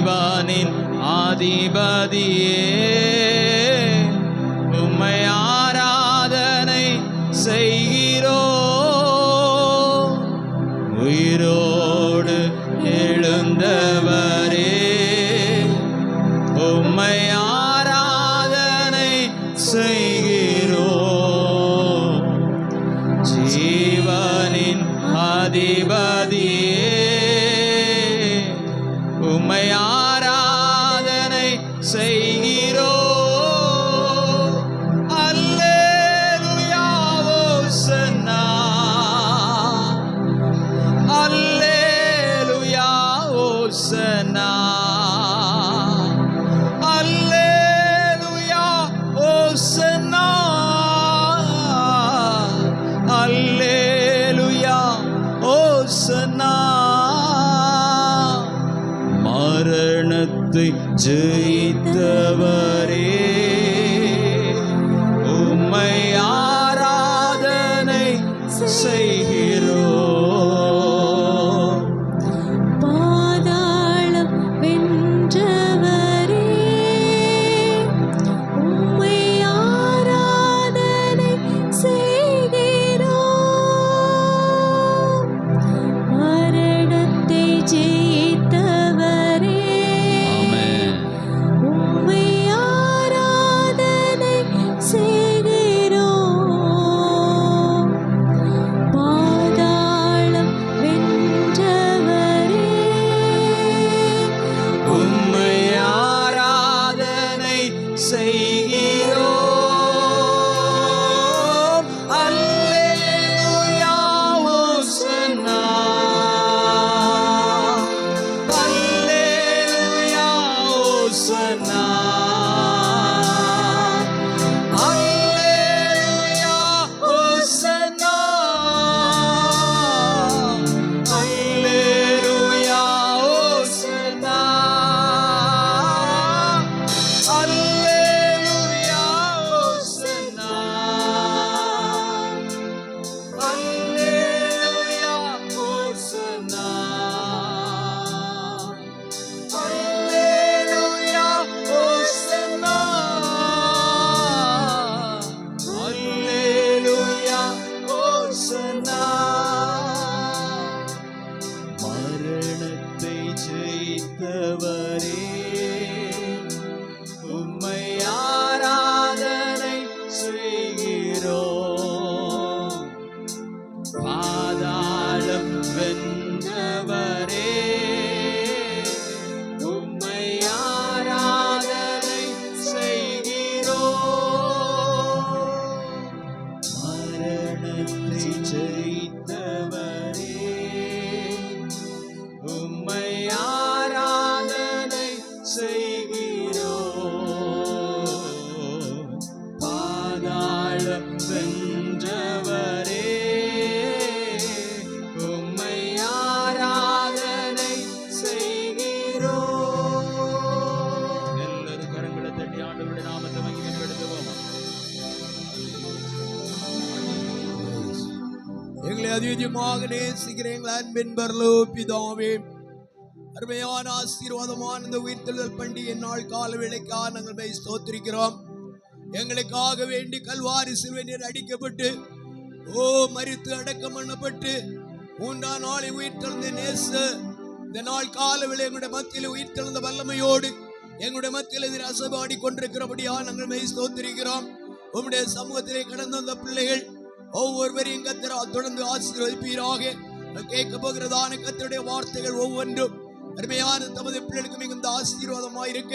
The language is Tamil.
ஜீவனின் அதிபதியே, உம்மை ஆராதனை செய்கிறோம். உயிரோடு எழுந்தவரே, உம்மை ஆராதனை செய்கிறோம். ஜீவனின் அதிபதியே, உம்மை ஆராதனை செய்கிறோம். அல்லேலூயா ஓசன்னா, அல்லேலூயா ஓசன்னா, அல்லேலூயா ஓசன்னா, அல்லேலூயா ஓசன்னா. மரணத்தை ஜெயித்தவரே, உம்மை ஆராதனை செய்கிறோம். பாதாளம் வென்றவரே, உம்மை ஆராதனை செய்கிறோம். மரணத்தை ஜெயித்தவரே, உம்மை ஆராதனை செய்கிறோம். பாதாளம் வென்றவரே, உம்மை ஆராதனை செய்கிறோம். அல்லேலூயா ஓசன்னா, அல்லேலூயா ஓசன்னா, அல்லேலூயா ஓசன்னா, அல்லேலூயா ஓசன்னா, அல்லேலூயா ஓசன்னா, அல்லேலூயா ஓசன்னா, அல்லேலூயா ஓசன்னா, அல்லேலூயா ஓசன்னா. மரணத்தை ஜெயித்தவரே, உம்மை ஆராதனை செய்கிறோம். பாதாளம் வென்றவரே, உம்மை ஆராதனை செய்கிறோம். மரணத்தை ஜெயித்தவரே, உம்மை ஆராதனை செய்கிறோம். பாதாளம் வென்றவரே, உம்மை ஆராதனை செய்கிறோம். எல்லாரும் கரங்களை தட்டி ஆண்டவருடைய நாமத்தை மகிமைப்படுத்துவோம். எங்களை அதிகமாக நேசிக்கிற எங்கள் அன்பின் பரலோக பிதாவே, அருமையான ஆசீர்வாதமான இந்த உயிர்த்தெழுதல் பண்டிகை நாள் கால வேளைக்காக நாங்கள் ஸ்தோத்திரிக்கிறோம். எங்களுக்காக வேண்டி கல்வாரி சிலுவையில் அடிக்கப்பட்டு மரித்து அடக்கம் பண்ணப்பட்டு 3ஆம் நாளை உயிர்த்தெழுந்த நேச இந்த நாள் கால வேளை எங்களுடைய மத்தியில் உயிர்த்தெழுந்த வல்லமையோடு எங்களுடைய மத்தியில் அசைபாடி கொண்டிருக்கிறபடியா நாங்கள் ஸ்தோத்திரிக்கிறோம். உம்முடைய சமூகத்திலே கடந்து வந்த பிள்ளைகள் ஒவ்வொருவரையும் கர்த்தர் தொடர்ந்து ஆசீர்வதிப்பீராக. கேட்க போகிறதான கர்த்தருடைய வார்த்தைகள் ஒவ்வொன்றும் அருமையான தமது பிள்ளைகளுக்கு மிகுந்த ஆசீர்வாதமாயிருக்க